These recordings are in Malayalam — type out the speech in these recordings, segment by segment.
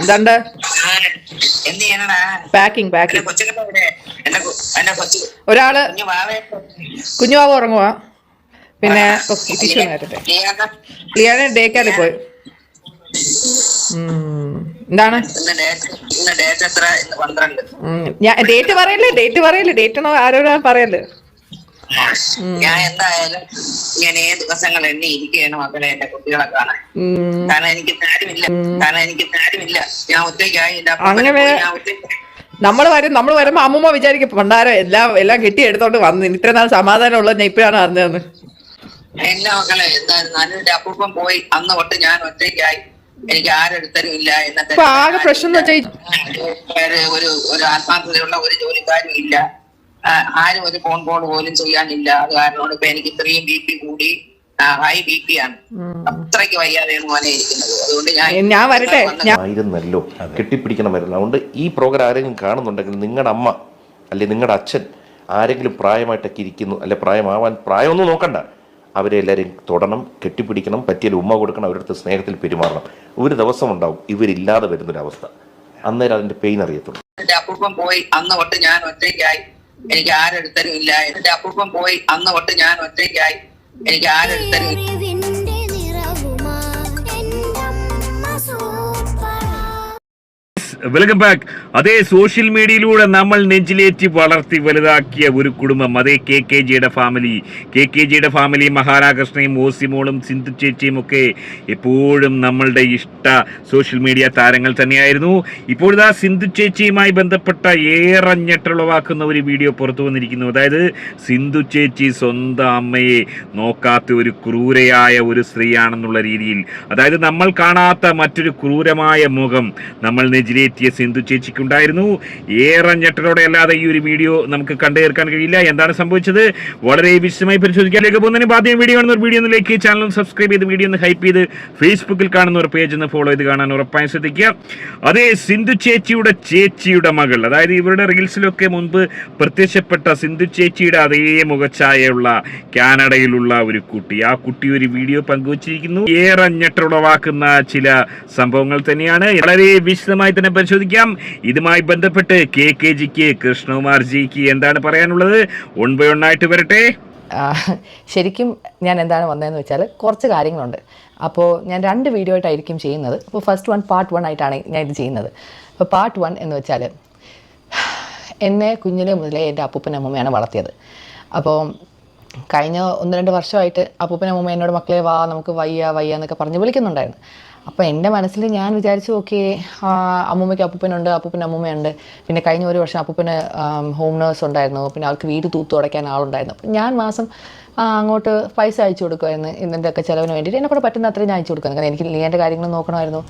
എന്താണ്ട് പാക്കിങ് ഒരാള് കുഞ്ഞുവാവ് ഉറങ്ങുവാ. പിന്നെ ടിഷ്യൂ നേരത്തെ ലിയാനെ ഡേ കെയറിൽ പോയി. എന്താണ് ഞാൻ ഡേറ്റ് പറയല്ലേ ഡേറ്റ് ആരോടാ പറയല്ലേ. ഞാൻ എന്തായാലും ഇങ്ങനെ ദിവസങ്ങൾ എണ്ണി ഇരിക്കുകയാണ് മക്കളെ എന്റെ കുട്ടികളെ കാണാൻ. കാരണം എനിക്ക് താരമില്ല. ഞാൻ ഒറ്റയ്ക്കായി. അങ്ങനെ നമ്മൾ വരുമ്പോ അമ്മൂമ്മ വിചാരിക്കും പണ്ടാരം എല്ലാം കെട്ടി എടുത്തോണ്ട് വന്നു. ഇത്ര നാൾ സമാധാനം ഉള്ളത് ഞാൻ ഇപ്പഴാണ് അറിഞ്ഞതെന്ന്. എല്ലാ മക്കളെ എന്തായാലും എന്റെ അപ്പൂപ്പൻ പോയി അന്ന് തൊട്ട് ഞാൻ ഒറ്റയ്ക്കായി. എനിക്ക് ആരെടുത്തരും ഇല്ല. എന്നത്തെ ആകെ പ്രശ്നം ഒരു ആത്മാർത്ഥതയുള്ള ഒരു ജോലിക്കാരും ഇല്ല. ആരും ഒരു ഫോൺ കോൾ പോലും ചെയ്യാനില്ല. അത് കാരണം ഇപ്പൊ എനിക്ക് ഇത്രയും BP കൂടി, ഹൈ BP ആണ്. അത്രയ്ക്ക് വയ്യാതെയാണ് മോനെ ഇരിക്കുന്നത്. അതുകൊണ്ട് ഞാൻ വരട്ടെ ആയിരുന്നല്ലോ കെട്ടിപ്പിടിക്കണമായിരുന്നു. അതുകൊണ്ട് ഈ പ്രോഗ്രാം ആരെങ്കിലും കാണുന്നുണ്ടെങ്കിൽ നിങ്ങളുടെ അമ്മ അല്ലെ നിങ്ങളുടെ അച്ഛൻ ആരെങ്കിലും പ്രായമായിട്ടൊക്കെ ഇരിക്കുന്നു, അല്ലെ പ്രായമൊന്നും നോക്കണ്ട, അവരെ എല്ലാവരെയും തൊടണം, കെട്ടിപ്പിടിക്കണം, പറ്റിയാൽ ഉമ്മ കൊടുക്കണം, അവരുടെ അടുത്ത് സ്നേഹത്തിൽ പെരുമാറണം. ഒരു ദിവസം ഉണ്ടാവും ഇവരില്ലാതെ വരുന്നൊരവസ്ഥ. അന്നേരം അതിന്റെ പെയിൻ അറിയത്തുള്ളൂ. എന്റെ അപ്പൂപ്പൻ പോയി അന്ന് തൊട്ട് ഞാൻ ഒറ്റയ്ക്കായി. എനിക്ക് ആരെടുത്തരും ഇല്ല. എന്റെ അപ്പൂപ്പൻ പോയി അന്ന് തൊട്ട് ഞാൻ ഒറ്റയ്ക്കായി. എനിക്ക് ആരെടുത്തരും ഇല്ല. Welcome back. അതേ സോഷ്യൽ മീഡിയയിലൂടെ നമ്മൾ നെഞ്ചിലേറ്റി വളർത്തി വലുതാക്കിയ ഒരു കുടുംബം, അതേ KKGയുടെ ഫാമിലി മഹാരാകൃഷ്ണയും ഓസിമോളും സിന്ധു ചേച്ചിയും ഒക്കെ എപ്പോഴും നമ്മളുടെ ഇഷ്ട സോഷ്യൽ മീഡിയ താരങ്ങൾ തന്നെയായിരുന്നു. ഇപ്പോഴിതാ സിന്ധു ചേച്ചിയുമായി ബന്ധപ്പെട്ട ഏറെ ഞെട്ടലുളവാക്കുന്ന ഒരു വീഡിയോ പുറത്തു വന്നിരിക്കുന്നു. അതായത് സിന്ധു ചേച്ചി സ്വന്തം അമ്മയെ നോക്കാത്ത ഒരു ക്രൂരയായ ഒരു സ്ത്രീയാണെന്നുള്ള രീതിയിൽ, അതായത് നമ്മൾ കാണാത്ത മറ്റൊരു ക്രൂരമായ മുഖം നമ്മൾ നെഞ്ചിലെ സിന്ധു ചേച്ചിക്കുണ്ടായിരുന്നു. ഏറെ ഞെട്ടലോടെ അല്ലാതെ ഈ ഒരു വീഡിയോ നമുക്ക് കണ്ടു തീർക്കാൻ കഴിയില്ല. എന്താണ് സംഭവിച്ചത് വളരെ വിശദമായി പരിശോധിക്കാനേക്ക് പോകുന്നതിന് ആദ്യം വീഡിയോ കാണുന്നവർ വീഡിയോ ഒന്ന് ലൈക്ക്, ചാനൽ സബ്സ്ക്രൈബ് ചെയ്ത് വീഡിയോ ഒന്ന് ഹൈപ്പ് ചെയ്ത് ഫേസ്ബുക്കിൽ കാണുന്നവർ പേജ് ഒന്ന് ഫോളോ ചെയ്ത് കാണാൻ ഉറപ്പായും ശ്രദ്ധിക്കുക. അതേ സിന്ധു ചേച്ചിയുടെ മകൾ, അതായത് ഇവരുടെ റീൽസിലൊക്കെ മുൻപ് പ്രത്യക്ഷപ്പെട്ട സിന്ധു ചേച്ചിയുടെ അതേ മുഖഛായയുള്ള കാനഡയിലുള്ള ഒരു കുട്ടി, ആ കുട്ടി ഒരു വീഡിയോ പങ്കുവച്ചിരിക്കുന്നു. ഏറെ ഞെട്ടലുളവാക്കുന്ന ചില സംഭവങ്ങൾ തന്നെയാണ്. വളരെ വിശദമായി തന്നെ പരിശോധിക്കാം. ഇതുമായി ബന്ധപ്പെട്ട് KKGക്ക് കൃഷ്ണകുമാർജിക്ക് എന്താണ് പറയാനുള്ളത്? 1 by 1 ആയിട്ട് വരട്ടെ. ശരിക്കും ഞാൻ എന്താണ് വന്നതെന്ന് വെച്ചാൽ കുറച്ച് കാര്യങ്ങളുണ്ട്. അപ്പോൾ ഞാൻ 2 വീഡിയോ ആയിട്ടായിരിക്കും ചെയ്യുന്നത്. അപ്പോൾ ഫസ്റ്റ് വൺ പാർട്ട് 1 ആയിട്ടാണ് ഞാൻ ഇത് ചെയ്യുന്നത്. അപ്പോൾ പാർട്ട് 1 എന്ന് വെച്ചാൽ എന്നെ കുഞ്ഞിലെ മുതലേ എൻ്റെ അപ്പൂപ്പനും അമ്മൂമ്മയാണ് വളർത്തിയത്. അപ്പോൾ കഴിഞ്ഞ 1-2 വർഷമായിട്ട് അപ്പൂപ്പനും അമ്മൂമ്മ എന്നോട് മക്കളെ വാ നമുക്ക് വയ്യ എന്നൊക്കെ പറഞ്ഞ് വിളിക്കുന്നുണ്ടായിരുന്നു. അപ്പോൾ എൻ്റെ മനസ്സിൽ ഞാൻ വിചാരിച്ചു ഓക്കെ അമ്മൂമ്മയ്ക്ക് അപ്പൂപ്പനുണ്ട്, അപ്പൂപ്പന് അമ്മൂമ്മയുണ്ട്. പിന്നെ കഴിഞ്ഞ 1 വർഷം അപ്പൂപ്പന് ഹോം നേഴ്സ് ഉണ്ടായിരുന്നു. പിന്നെ അവർക്ക് വീട് തൂത്ത് തുടയ്ക്കാൻ ആളുണ്ടായിരുന്നു. അപ്പം ഞാൻ മാസം അങ്ങോട്ട് പൈസ അയച്ചു കൊടുക്കുമായിരുന്നു. ഇതിൻ്റെയൊക്കെ ചിലവിന് വേണ്ടിയിട്ട് എന്നെക്കൂടെ പറ്റുന്ന അത്രയും ഞാൻ അയച്ചു കൊടുക്കുന്നു. കാരണം എനിക്ക് ലീൻ്റെ കാര്യങ്ങൾ നോക്കണമായിരുന്നു.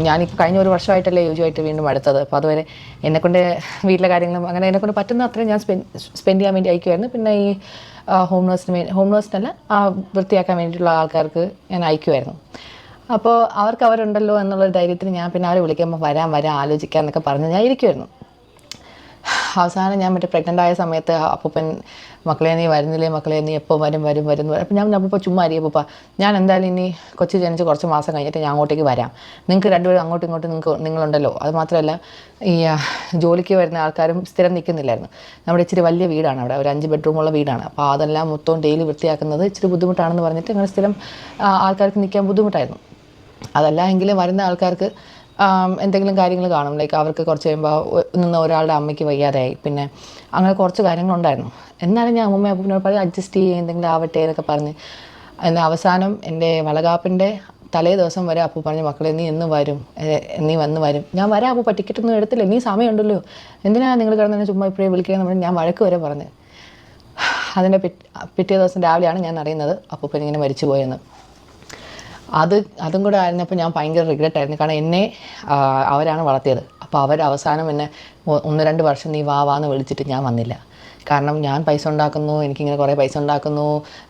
ഞാനിപ്പോൾ കഴിഞ്ഞ 1 വർഷമായിട്ടല്ലേ യുജുവായിട്ട് വീണ്ടും അടുത്തത്. അപ്പോൾ അതുവരെ എന്നെക്കൊണ്ട് വീട്ടിലെ കാര്യങ്ങളും അങ്ങനെ എന്നെക്കൊണ്ട് പറ്റുന്ന അത്രയും ഞാൻ സ്പെൻഡ് ചെയ്യാൻ വേണ്ടി അയക്കുമായിരുന്നു. പിന്നെ ഈ ഹോം നേഴ്സിനല്ല വൃത്തിയാക്കാൻ വേണ്ടിയിട്ടുള്ള ആൾക്കാർക്ക് ഞാൻ അയക്കുമായിരുന്നു. അപ്പോൾ അവരുണ്ടല്ലോ എന്നുള്ളൊരു ധൈര്യത്തിന് ഞാൻ പിന്നെ അവരെ വിളിക്കുമ്പോൾ വരാം ആലോചിക്കാം എന്നൊക്കെ പറഞ്ഞ് ഞാൻ ഇരിക്കുമായിരുന്നു. അവസാനം ഞാൻ പ്രഗ്നൻ്റ് ആയ സമയത്ത് അപ്പൂപ്പൻ മക്കളെ നീ വരുന്നില്ലേ, മക്കളെ നീ എപ്പോൾ വരും. അപ്പോൾ ഞാൻ അപ്പോൾ ചുമ്മാ അപ്പൂപ്പ ഞാൻ എന്തായാലും ഇനി കൊച്ചു ജനിച്ച് കുറച്ച് മാസം കഴിഞ്ഞിട്ട് ഞാൻ അങ്ങോട്ടേക്ക് വരാം. നിങ്ങൾക്ക് രണ്ടുപേരും അങ്ങോട്ടും ഇങ്ങോട്ടും നിങ്ങളുണ്ടല്ലോ. അത് മാത്രമല്ല ഈ ജോലിക്ക് വരുന്ന ആൾക്കാരും സ്ഥിരം നിൽക്കുന്നില്ലായിരുന്നു. നമ്മുടെ ഇച്ചിരി വലിയ വീടാണ്, അവിടെ ഒരു 5 ബെഡ്റൂമുള്ള വീടാണ്. അപ്പോൾ അതെല്ലാം മൊത്തം ഡെയിലി വൃത്തിയാക്കുന്നത് ഇച്ചിരി ബുദ്ധിമുട്ടാണെന്ന് പറഞ്ഞിട്ട് അങ്ങനെ സ്ഥിരം ആൾക്കാർക്ക് നിൽക്കാൻ ബുദ്ധിമുട്ടായിരുന്നു. അതല്ല എങ്കിലും വരുന്ന ആൾക്കാർക്ക് എന്തെങ്കിലും കാര്യങ്ങൾ കാണും. ലൈക്ക് അവർക്ക് കുറച്ച് കഴിയുമ്പോൾ ഒരാളുടെ അമ്മയ്ക്ക് വയ്യാതെയായി, പിന്നെ അങ്ങനെ കുറച്ച് കാര്യങ്ങളുണ്ടായിരുന്നു. എന്നാലും ഞാൻ അമ്മൂമ്മ അപ്പൂപ്പനോട് പറഞ്ഞ് അഡ്ജസ്റ്റ് ചെയ്യുക, എന്തെങ്കിലും ആവട്ടെ എന്നൊക്കെ പറഞ്ഞ്. എന്നാൽ അവസാനം എൻ്റെ വളകാപ്പിൻ്റെ തലേ ദിവസം വരെ അപ്പൂ പറഞ്ഞ് മക്കളെ നീ വന്ന് വരും. ഞാൻ വരാം അപ്പൂപ്പ, ടിക്കറ്റൊന്നും എടുത്തില്ല, നീ സമയമുണ്ടല്ലോ, എന്തിനാണ് നിങ്ങൾ കിടന്നെ ചുമ്മാ ഇപ്പോഴേ വിളിക്കുകയെന്ന് പറഞ്ഞ് ഞാൻ വഴക്ക് വരെ പറഞ്ഞ്. അതിൻ്റെ പിറ്റേ ദിവസം രാവിലെയാണ് ഞാൻ അറിയുന്നത് അപ്പൂപ്പൻ ഇങ്ങനെ മരിച്ചു പോയെന്ന്. അതും കൂടെ ആയിരുന്നപ്പോൾ ഞാൻ ഭയങ്കര റിഗ്രറ്റ് ആയിരുന്നു. കാരണം എന്നെ അവരാണ് വളർത്തിയത്. അപ്പോൾ അവസാനം എന്നെ 1-2 വർഷം നീ വാന്ന് വിളിച്ചിട്ട് ഞാൻ വന്നില്ല. കാരണം ഞാൻ പൈസ ഉണ്ടാക്കുന്നു, എനിക്കിങ്ങനെ കുറേ പൈസ ഉണ്ടാക്കുന്നു,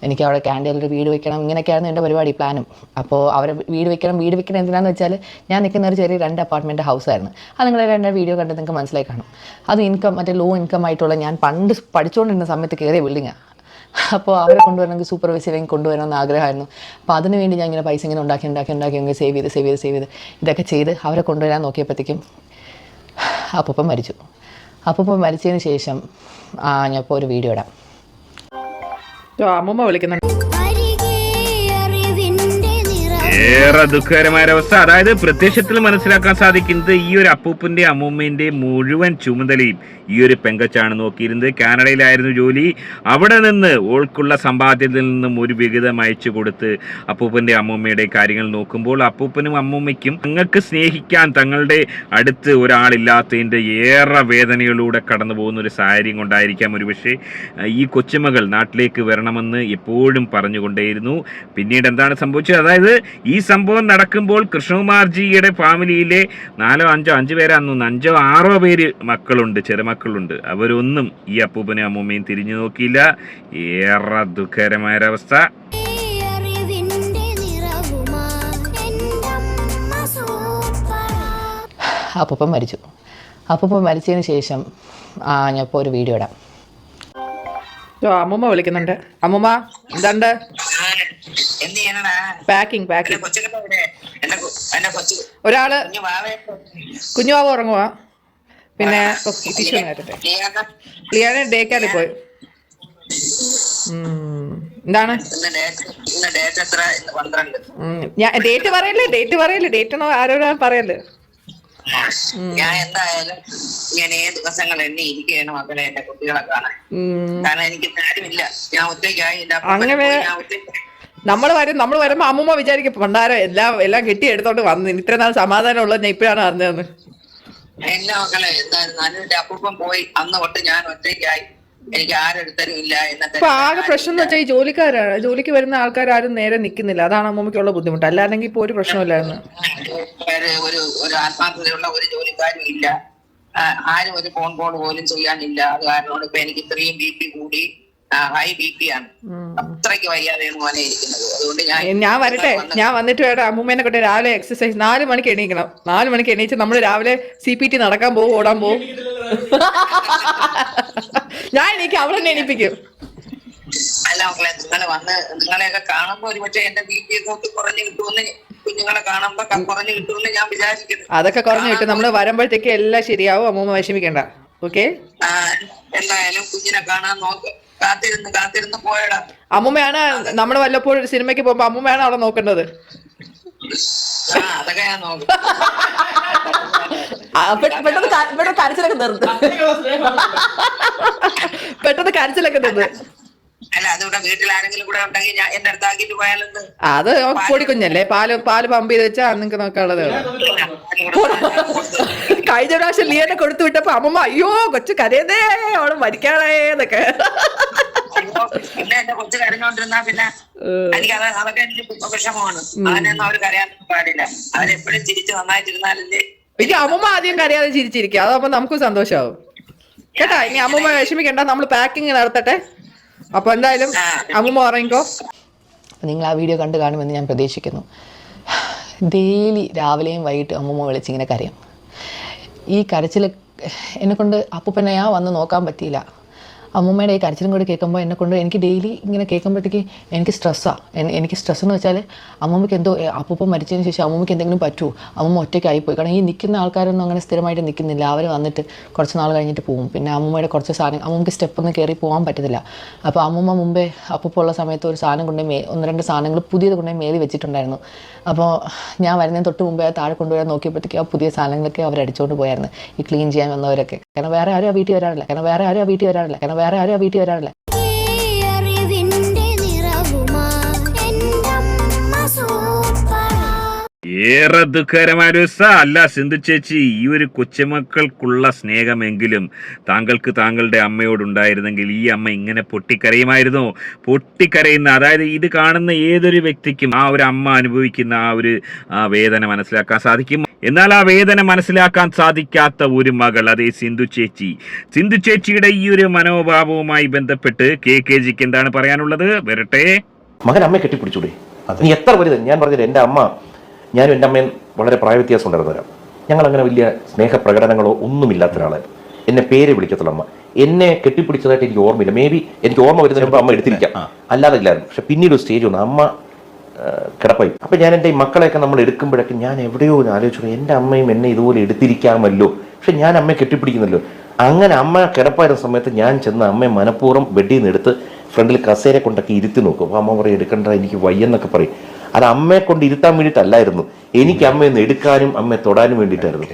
എനിക്ക് അവിടെ ക്യാൻറ്റീനിലൊരു വീട് വെക്കണം, ഇങ്ങനെയൊക്കെയായിരുന്നു എൻ്റെ പരിപാടി, പ്ലാനും. അപ്പോൾ അവരെ വീട് വെക്കണം എന്തിനാണെന്ന് വെച്ചാൽ ഞാൻ നിൽക്കുന്ന ഒരു ചെറിയ 2 അപ്പാർട്ട്മെൻറ്റ് ഹൗസായിരുന്നു. അത് നിങ്ങൾ എൻ്റെ വീഡിയോ കണ്ട് നിങ്ങൾക്ക് മനസ്സിലായി കാണും. അത് മറ്റേ ലോ ഇൻകം ആയിട്ടുള്ള ഞാൻ പണ്ട് പഠിച്ചുകൊണ്ടിരുന്ന സമയത്ത് കയറിയ ബിൽഡിങ്ങാണ്. അപ്പോൾ അവരെ കൊണ്ടുവരണമെങ്കിൽ സൂപ്പർവൈസറെങ്കിൽ കൊണ്ടുവരണമെന്ന് ആഗ്രഹമായിരുന്നു. അപ്പോൾ അതിന് വേണ്ടി ഞാൻ ഇങ്ങനെ പൈസ ഇങ്ങനെ ഉണ്ടാക്കി ഇങ്ങനെ സേവ് ചെയ്ത് ഇതൊക്കെ ചെയ്ത് അവരെ കൊണ്ടുവരാൻ നോക്കിയപ്പോഴത്തേക്കും അപ്പൂപ്പൻ മരിച്ചു. അപ്പൂപ്പൻ മരിച്ചതിന് ശേഷം ഞാൻ ഇപ്പോൾ ഒരു വീഡിയോ ഇടാം. അമ്മൂമ്മ വിളിക്കുന്നുണ്ട്. ഏറെ ദുഃഖകരമായ അവസ്ഥ. അതായത് പ്രത്യക്ഷത്തിൽ മനസ്സിലാക്കാൻ സാധിക്കുന്നത് ഈ ഒരു അപ്പൂപ്പന്റെ അമ്മൂമ്മന്റെ മുഴുവൻ ചുമതലയും ഈ ഒരു പെങ്കച്ചാണ് നോക്കിയിരുന്നത്. കാനഡയിലായിരുന്നു ജോലി. അവിടെ നിന്ന് ഓൾക്കുള്ള സമ്പാദ്യത്തിൽ നിന്നും ഒരു വിഹിതം അയച്ചു കൊടുത്ത് അപ്പൂപ്പന്റെ അമ്മൂമ്മയുടെ കാര്യങ്ങൾ നോക്കുമ്പോൾ അപ്പൂപ്പനും അമ്മൂമ്മയ്ക്കും തങ്ങൾക്ക് സ്നേഹിക്കാൻ തങ്ങളുടെ അടുത്ത് ഒരാളില്ലാത്തതിൻ്റെ ഏറെ വേദനകളിലൂടെ കടന്നു പോകുന്ന ഒരു സാഹചര്യം കൊണ്ടായിരിക്കാം ഒരുപക്ഷെ ഈ കൊച്ചുമകൾ നാട്ടിലേക്ക് വരണമെന്ന് എപ്പോഴും പറഞ്ഞുകൊണ്ടേയിരുന്നു. പിന്നീട് എന്താണ് സംഭവിച്ചത്? അതായത് ഈ സംഭവം നടക്കുമ്പോൾ കൃഷ്ണകുമാർജിയുടെ ഫാമിലിയിലെ 4-5 പേരാണെന്ന് 5-6 പേര് മക്കളുണ്ട്, ചെറുമക്കളുണ്ട്. അവരൊന്നും ഈ അപ്പൂപ്പനും അമ്മൂമ്മയും തിരിഞ്ഞു നോക്കിയില്ല. ഏറെ ദുഃഖകരമായ ഒരവസ്ഥ. അപ്പൂപ്പൻ മരിച്ചു. അപ്പൂപ്പൻ മരിച്ചതിന് ശേഷം ഞാൻ ഇപ്പോൾ ഒരു വീഡിയോ ഇടാം. അമ്മൂമ്മ വിളിക്കുന്നുണ്ട്. അമ്മൂമ്മ എന്തുണ്ട്? പാക്കിങ്. ഒരാള് കുഞ്ഞുവാവ ഉറങ്ങുവാ. പിന്നെ ലിയാനെ ഡേ കെയറിൽ പോയി. എന്താണ് ഞാൻ ഡേറ്റ് പറയല്ലേ? ഡേറ്റ് ആരോടാ പറയല്ലേ? ഞാൻ എന്തായാലും ഞാൻ ദിവസങ്ങൾ എന്നെ ഇരിക്കുകയാണ് മക്കളെ എന്റെ കുട്ടികളെ കാണാൻ. കാരണം എനിക്ക് കാര്യമില്ല, ഞാൻ ഒറ്റയ്ക്കായി. അങ്ങനെ നമ്മൾ വരുമ്പോ അമ്മൂമ്മ വിചാരിക്കും പണ്ടാരം എല്ലാം കെട്ടി എടുത്തോണ്ട് വന്നു. ഇത്ര നാൾ സമാധാനം ഉള്ളത് ഞാൻ ഇപ്പഴാണ് അറിഞ്ഞതെന്ന്. എല്ലാ മക്കളെ എന്തായിരുന്നു എന്റെ അപ്പൂപ്പൻ പോയി അന്ന് തൊട്ട് ഞാൻ ഒറ്റയ്ക്കായി. എനിക്ക് ആരെടുത്തരും ഇല്ല. ഇപ്പൊ ആകെ പ്രശ്നം എന്ന് വെച്ചാൽ ഈ ജോലിക്ക് വരുന്ന ആൾക്കാരും നേരെ നിൽക്കുന്നില്ല. അതാണ് അമ്മൂമ്മയ്ക്കുള്ള ബുദ്ധിമുട്ട്. അല്ലാതെങ്കിൽ ഇപ്പൊ ഒരു പ്രശ്നമില്ലായിരുന്നു. ഒരു ആത്മാർത്ഥതയുള്ള ഒരു ജോലിക്കാരും ഇല്ല. ആരും ഒരു ഫോൺ കോൾ പോലും ചെയ്യാനില്ല. അത് കാരണം ഇപ്പൊ എനിക്ക് ഇത്രയും BP കൂടി, ഹൈ BP ആണ്. അത്രയ്ക്ക് വയ്യാതെയാണ് മോനെ ഇരിക്കുന്നത്. അതുകൊണ്ട് ഞാൻ വരട്ടെ, ഞാൻ വന്നിട്ട് വേണം അമ്മൂമ്മേനെ കൊണ്ട് രാവിലെ എക്സസൈസ് 4 മണിക്ക് എണീക്കണം. 4 മണിക്ക് എണീച്ച് നമ്മൾ രാവിലെ CPT നടക്കാൻ പോകും, ഓടാൻ പോകും. ഞാൻ എണീക്കും, അവളെ തന്നെ എണീപ്പിക്കും. അല്ല മക്കളെ, നിങ്ങൾ വന്ന് നിങ്ങളെയൊക്കെ കാണുമ്പോ ഒരു പക്ഷേ എന്റെ BP ഒക്കെ കുറഞ്ഞു കിട്ടുമെന്ന്, കുഞ്ഞുങ്ങളെ കാണുമ്പോ കുറഞ്ഞു കിട്ടുമെന്ന് ഞാൻ വിചാരിക്കുന്നു. അതൊക്കെ കുറഞ്ഞു കിട്ടും. നമ്മള് വരുമ്പോഴത്തേക്ക് എല്ലാം ശരിയാവും. അമ്മൂമ്മ വിഷമിക്കണ്ട. ഓക്കെ, എന്തായാലും കുഞ്ഞിനെ കാണാൻ നോക്ക്. കാത്തിരുന്ന് പോയടാ. അമ്മൂമ്മയാണ് നമ്മൾ വല്ലപ്പോഴും ഒരു സിനിമയ്ക്ക് പോകുമ്പോ അമ്മൂമ്മയാണ് അവിടെ നോക്കേണ്ടത്. അതൊക്കെ ഞാൻ നോക്കും. പെട്ടെന്ന് കരച്ചിലൊക്കെ നിർത്ത്. അല്ല അതുകൊണ്ട് വീട്ടിൽ ആരെങ്കിലും കൂടെ ഉണ്ടെങ്കിൽ ഞാൻ എന്റെ അടുത്താക്കിട്ട് പോയാലെന്ത്? അത് പൊടിക്കുഞ്ഞല്ലേ, പാല് പമ്പ് ചെയ്ത് വെച്ചാൽ നിങ്ങൾക്ക് നോക്കാനുള്ളത്. കഴിഞ്ഞ പ്രാവശ്യം ലിയനെ കൊടുത്തു വിട്ടപ്പോ അമ്മമ്മ അയ്യോ കൊച്ചു കരയുന്നേ, അവള് മരിക്കാണേ എന്നൊക്കെ. പിന്നെ എന്റെ കൊച്ചു കരഞ്ഞോണ്ടിരുന്നാ പിന്നെ എനിക്ക് അതൊക്കെ എനിക്ക് വിഷമമാണ്. അതിനൊന്നും അവര് കരയാൻ പാടില്ല. അവരെപ്പോഴും ചിരിച്ച് നന്നായിട്ടിരുന്നാലല്ലേ. എനിക്ക് അമ്മമ്മ ആദ്യം കരയാതെ ചിരിച്ചിരിക്കുക, അതാവുമ്പോ നമുക്കും സന്തോഷമാവും കേട്ടാ. ഇനി അമ്മമ്മ വിഷമിക്കണ്ട, നമ്മൾ പാക്കിങ് നടത്തട്ടെ. അപ്പൊ എന്തായാലും അമ്മൂമ്മ ഉറങ്ങിക്കോ. നിങ്ങൾ ആ വീഡിയോ കണ്ടു കാണുമെന്ന് ഞാൻ പ്രതീക്ഷിക്കുന്നു. ഡെയിലി രാവിലെയും വൈകിട്ട് അമ്മൂമ്മ വിളിച്ചിങ്ങനെ കരയും. ഈ കരച്ചിൽ എന്നെക്കൊണ്ട് അപ്പൂപ്പനെ വന്ന് നോക്കാൻ പറ്റിയില്ല. അമ്മൂമ്മയുടെ ഈ കരച്ചിലും കൂടി കേൾക്കുമ്പോൾ എന്നെക്കൊണ്ട് എനിക്ക് ഡെയിലി ഇങ്ങനെ കേൾക്കുമ്പോഴത്തേക്ക് എനിക്ക് സ്ട്രെസ്സാണ്. എനിക്ക് സ്ട്രെസ് എന്ന് വെച്ചാൽ അമ്മൂമ്മയ്ക്ക് എന്തോ അപ്പൂപ്പൻ മരിച്ചതിന് ശേഷം അമ്മൂമ്മയ്ക്ക് എന്തെങ്കിലും പറ്റുമോ, അമ്മൂമ്മ ഒറ്റയ്ക്കായിപ്പോയി. കാരണം ഈ നിൽക്കുന്ന ആൾക്കാരൊന്നും അങ്ങനെ സ്ഥിരമായിട്ട് നിൽക്കുന്നില്ല. അവർ വന്നിട്ട് കുറച്ച് നാൾ കഴിഞ്ഞിട്ട് പോകും. പിന്നെ അമ്മൂമ്മയുടെ കുറച്ച് സാധനം അമ്മൂമ്മയ്ക്ക് സ്റ്റെപ്പൊന്നും കയറി പോകാൻ പറ്റത്തില്ല. അപ്പോൾ അമ്മൂമ്മ മുമ്പേ അപ്പൂപ്പ ഉള്ള സമയത്ത് ഒരു സാധനം കൊണ്ടുപോയി 1-2 സാധനങ്ങൾ പുതിയത് കൊണ്ടുപോയി മേലിൽ വെച്ചിട്ടുണ്ടായിരുന്നു. അപ്പോൾ ഞാൻ വരുന്നതിന് തൊട്ട് മുമ്പേ താഴെ കൊണ്ടുവരാൻ നോക്കിയപ്പോഴത്തേക്ക് ആ പുതിയ സാധനങ്ങളൊക്കെ അവർ അടിച്ചുകൊണ്ട് പോയായിരുന്നു, ഈ ക്ലീൻ ചെയ്യാൻ വന്നവരൊക്കെ. കാരണം വേറെ ആരും ആ വീട്ടിൽ വരാറില്ല. ഏറെ ദുഃഖകരമായ ഒരു അല്ല സിന്ധു ചേച്ചി. ഈ ഒരു കൊച്ചുമക്കൾക്കുള്ള സ്നേഹമെങ്കിലും താങ്കൾക്ക് താങ്കളുടെ അമ്മയോടുണ്ടായിരുന്നെങ്കിൽ ഈ അമ്മ ഇങ്ങനെ പൊട്ടിക്കരയുമായിരുന്നോ? പൊട്ടിക്കരയുന്ന, അതായത് ഇത് കാണുന്ന ഏതൊരു വ്യക്തിക്കും ആ ഒരു അമ്മ അനുഭവിക്കുന്ന ആ ഒരു വേദന മനസ്സിലാക്കാൻ സാധിക്കും. എന്നാൽ ആ വേദന മനസ്സിലാക്കാൻ സാധിക്കാത്ത ഒരു മകൾ, അതേ സിന്ധു ചേച്ചിയുടെ ഈ ഒരു മനോഭാവവുമായി ബന്ധപ്പെട്ട് KKGക്ക് എന്താണ് പറയാനുള്ളത്? വരട്ടെ. മകൻ അമ്മയെ കെട്ടിപ്പിടിച്ചൂടെ? നീ എത്ര വലുത്? ഞാൻ പറഞ്ഞില്ല, എൻ്റെ അമ്മ, ഞാനും എൻ്റെ അമ്മയും വളരെ പ്രായവ്യത്യാസം ഉണ്ടായിരുന്നവരാണ്. ഞങ്ങളങ്ങനെ വലിയ സ്നേഹപ്രകടനങ്ങളോ ഒന്നുമില്ലാത്ത ഒരാളായിരുന്നു. എന്നെ പേര് വിളിക്കത്തുള്ളൂ അമ്മ. എന്നെ കെട്ടിപ്പിടിച്ചതായിട്ട് എനിക്ക് ഓർമ്മയില്ല. മേ ബി എനിക്ക് ഓർമ്മ വരുന്നതിന് മുമ്പ് അമ്മ എടുത്തിരിക്കാം, അല്ലാതെ ഇല്ലായിരുന്നു. പക്ഷെ പിന്നീട് ഒരു സ്റ്റേജ് വന്നു, അമ്മ കിടപ്പായി. അപ്പം ഞാൻ എൻ്റെ ഈ മക്കളെയൊക്കെ നമ്മൾ എടുക്കുമ്പോഴൊക്കെ ഞാൻ എവിടെയോ ആലോചിച്ചു, എൻ്റെ അമ്മയും എന്നെ ഇതുപോലെ എടുത്തിരിക്കാമല്ലോ, പക്ഷെ ഞാൻ അമ്മയെ കെട്ടിപ്പിടിക്കുന്നല്ലോ. അങ്ങനെ അമ്മ കിടപ്പായിരുന്ന സമയത്ത് ഞാൻ ചെന്ന് അമ്മയെ മനഃപൂർവ്വം ബെഡിൽ നിന്ന് എടുത്ത് ഫ്രണ്ടിൽ കസേര കൊണ്ടൊക്കെ ഇരുത്തി നോക്കും. അപ്പോൾ അമ്മ പറയും എടുക്കണ്ട, എനിക്ക് വയ്യെന്നൊക്കെ പറയും. അത് അമ്മയെ കൊണ്ട് ഇരുത്താൻ വേണ്ടിയിട്ടല്ലായിരുന്നു, എനിക്ക് അമ്മയൊന്ന് എടുക്കാനും അമ്മയെ തൊടാനും വേണ്ടിയിട്ടായിരുന്നു.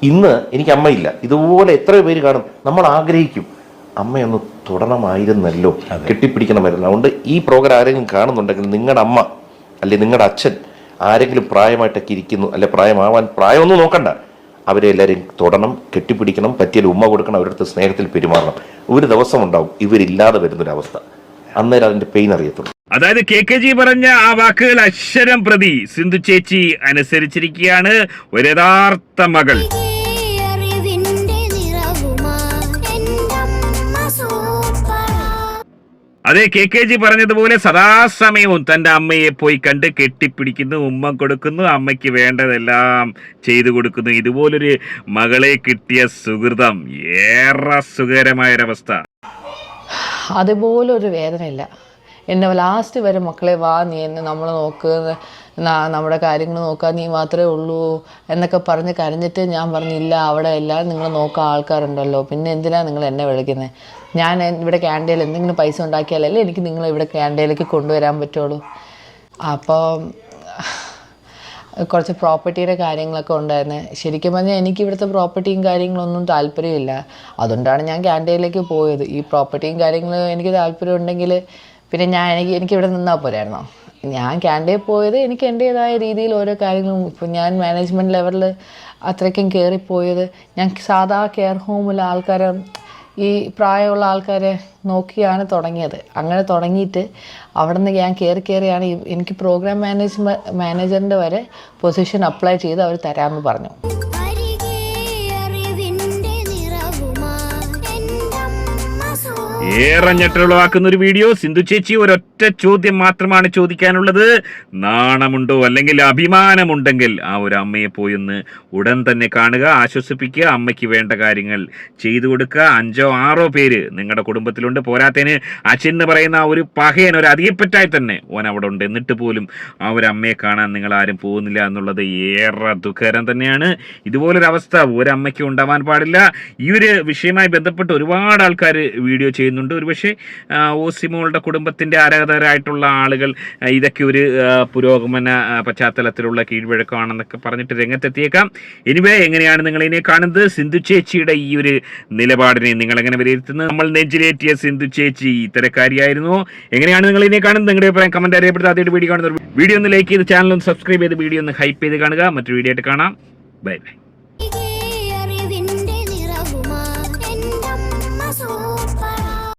ഇന്ന് എനിക്ക് അമ്മയില്ല, ഇതുപോലെ എത്രയോ പേര് കാണും, നമ്മൾ ആഗ്രഹിക്കും അമ്മയൊന്ന് തൊടണമായിരുന്നല്ലോ, കെട്ടിപ്പിടിക്കണമായിരുന്നു. അതുകൊണ്ട് ഈ പ്രോഗ്രാം ആരെങ്കിലും കാണുന്നുണ്ടെങ്കിൽ നിങ്ങളുടെ അമ്മ അല്ലെ നിങ്ങളുടെ അച്ഛൻ ആരെങ്കിലും പ്രായമായിട്ടൊക്കെ ഇരിക്കുന്നു, അല്ലെ പ്രായമാവാൻ പ്രായമൊന്നും നോക്കണ്ട, അവരെ എല്ലാവരെയും തൊടണം, കെട്ടിപ്പിടിക്കണം, പറ്റിയാൽ ഉമ്മ കൊടുക്കണം, അവരുടെ അടുത്ത് സ്നേഹത്തിൽ പെരുമാറണം. ഒരു ദിവസം ഉണ്ടാവും ഇവരില്ലാതെ വരുന്നൊരവസ്ഥ, അന്നേരം അതിന്റെ പെയിൻ അറിയത്തുള്ളൂ. അതായത് KKG പറഞ്ഞ ആ വാക്കുകൾ അക്ഷരം പ്രതി സിന്ധു ചേച്ചി അനുസരിച്ചിരിക്കുകയാണ്. ഒരു യഥാർത്ഥ മകൾ. അതെ, KKG പറഞ്ഞതുപോലെ സദാസമയവും തന്റെ അമ്മയെ പോയി കണ്ട് കെട്ടിപ്പിടിക്കുന്നു, ഉമ്മ കൊടുക്കുന്നു, അമ്മയ്ക്ക് വേണ്ടതെല്ലാം ചെയ്തു കൊടുക്കുന്നു. ഇതുപോലൊരു മകളെ കിട്ടിയ സുഹൃതം ഏറെ സുഖകരമായൊരവസ്ഥ. അതുപോലൊരു വേദനയില്ല. എന്നെ ലാസ്റ്റ് വരെ മക്കളെ വാ, നീ എന്നെ നമ്മൾ നോക്ക്, നമ്മുടെ കാര്യങ്ങൾ നോക്കാൻ നീ മാത്രമേ ഉള്ളൂ എന്നൊക്കെ പറഞ്ഞ് കരഞ്ഞിട്ട് ഞാൻ പറഞ്ഞില്ല, അവിടെ എല്ലാവരും നിങ്ങൾ നോക്കാൻ ആൾക്കാരുണ്ടല്ലോ, പിന്നെ എന്തിനാണ് നിങ്ങൾ എന്നെ വിളിക്കുന്നത്? ഞാൻ ഇവിടെ ക്യാൻറ്റീനിൽ എന്തെങ്കിലും പൈസ ഉണ്ടാക്കിയാലല്ലേ എനിക്ക് നിങ്ങളെ ഇവിടെ ക്യാൻറ്റീനിലേക്ക് കൊണ്ടുവരാൻ പറ്റുള്ളൂ. അപ്പോൾ കുറച്ച് പ്രോപ്പർട്ടിയുടെ കാര്യങ്ങളൊക്കെ ഉണ്ടായിരുന്നു. ശരിക്കും പറഞ്ഞാൽ എനിക്ക് ഇവിടുത്തെ പ്രോപ്പർട്ടിയും കാര്യങ്ങളൊന്നും താല്പര്യമില്ല, അതുകൊണ്ടാണ് ഞാൻ ക്യാൻറ്റീനിലേക്ക് പോയത്. ഈ പ്രോപ്പർട്ടിയും കാര്യങ്ങളും എനിക്ക് താല്പര്യം ഉണ്ടെങ്കിൽ പിന്നെ എനിക്കിവിടെ നിന്നാൽ പോരായിരുന്നോ? ഞാൻ ക്യാൻറ്റീനിൽ പോയത് എനിക്ക് എൻ്റേതായ രീതിയിൽ ഓരോ കാര്യങ്ങളും, ഇപ്പോൾ ഞാൻ മാനേജ്മെൻറ്റ് ലെവലിൽ അത്രയ്ക്കും കയറിപ്പോയത് ഞാൻ സാധാ കെയർ ഹോമിലെ ആൾക്കാരെ, ഈ പ്രായമുള്ള ആൾക്കാരെ നോക്കിയാണ് തുടങ്ങിയത്. അങ്ങനെ തുടങ്ങിയിട്ട് അവിടെ നിന്ന് ഞാൻ കയറിയാണ് എനിക്ക് പ്രോഗ്രാം മാനേജറിൻ്റെ വരെ പൊസിഷൻ അപ്ലൈ ചെയ്ത് അവർ തരാമെന്ന് പറഞ്ഞു. ഏറെ ഞെട്ടലുളവാക്കുന്ന ഒരു വീഡിയോ. സിന്ധു ചേച്ചി ഒരൊറ്റ ചോദ്യം മാത്രമാണ് ചോദിക്കാനുള്ളത്. നാണമുണ്ടോ അല്ലെങ്കിൽ അഭിമാനമുണ്ടെങ്കിൽ ആ ഒരു അമ്മയെ പോയി ഒന്ന് ഉടൻ തന്നെ കാണുക, ആശ്വസിപ്പിക്കുക, അമ്മയ്ക്ക് വേണ്ട കാര്യങ്ങൾ ചെയ്തു കൊടുക്കുക. 5 or 6 പേര് നിങ്ങളുടെ കുടുംബത്തിലുണ്ട്. പോരാത്തതിന് അച്ഛൻ എന്ന് പറയുന്ന ഒരു പഹയൻ, ഒരു അധികപ്പറ്റായി തന്നെ ഓൻ അവിടെ ഉണ്ട്. എന്നിട്ട് പോലും ആ ഒരു അമ്മയെ കാണാൻ നിങ്ങൾ ആരും പോകുന്നില്ല എന്നുള്ളത് ഏറെ ദുഃഖകരം തന്നെയാണ്. ഇതുപോലൊരവസ്ഥ ഒരമ്മയ്ക്ക് ഉണ്ടാവാൻ പാടില്ല. ഈ ഒരു വിഷയവുമായി ബന്ധപ്പെട്ട് ഒരുപാട് ആൾക്കാർ വീഡിയോ ചെയ്യുന്നുണ്ട്. ഒരുപക്ഷെ ഓസിമോളുടെ കുടുംബത്തിന്റെ ആരാധകരായിട്ടുള്ള ആളുകൾ ഇതൊക്കെ ഒരു പുരോഗമന പശ്ചാത്തലത്തിലുള്ള കീഴ്വഴക്കമാണെന്നൊക്കെ പറഞ്ഞിട്ട് രംഗത്തെത്തിയേക്കാം. എനിവേ, എങ്ങനെയാണ് നിങ്ങൾ ഇതിനെ കാണുന്നത്? സിന്ധു ചേച്ചിയുടെ ഈ ഒരു നിലപാടിനെ നിങ്ങൾ എങ്ങനെ വിലയിരുത്തുന്നത്? നമ്മൾ നെഞ്ചിലേറ്റിയ സിന്ധു ചേച്ചി ഇത്തരക്കാരിയായിരുന്നു. എങ്ങനെയാണ് നിങ്ങൾ ഇതിനെ കാണുന്നത്? നിങ്ങളുടെ അഭിപ്രായം കമന്റ് അറിയപ്പെടുന്നത്. ആദ്യമായിട്ട് വീഡിയോ കാണുന്നത് വീഡിയോ ഒന്ന് ലൈക്ക് ചെയ്ത് ചാനൽ ഒന്ന് സബ്സ്ക്രൈബ് ചെയ്ത് വീഡിയോ ഒന്ന് ഹൈപ്പ് ചെയ്ത് കാണുക. മറ്റൊരു വീഡിയോ ആയിട്ട് കാണാം. Bye bye.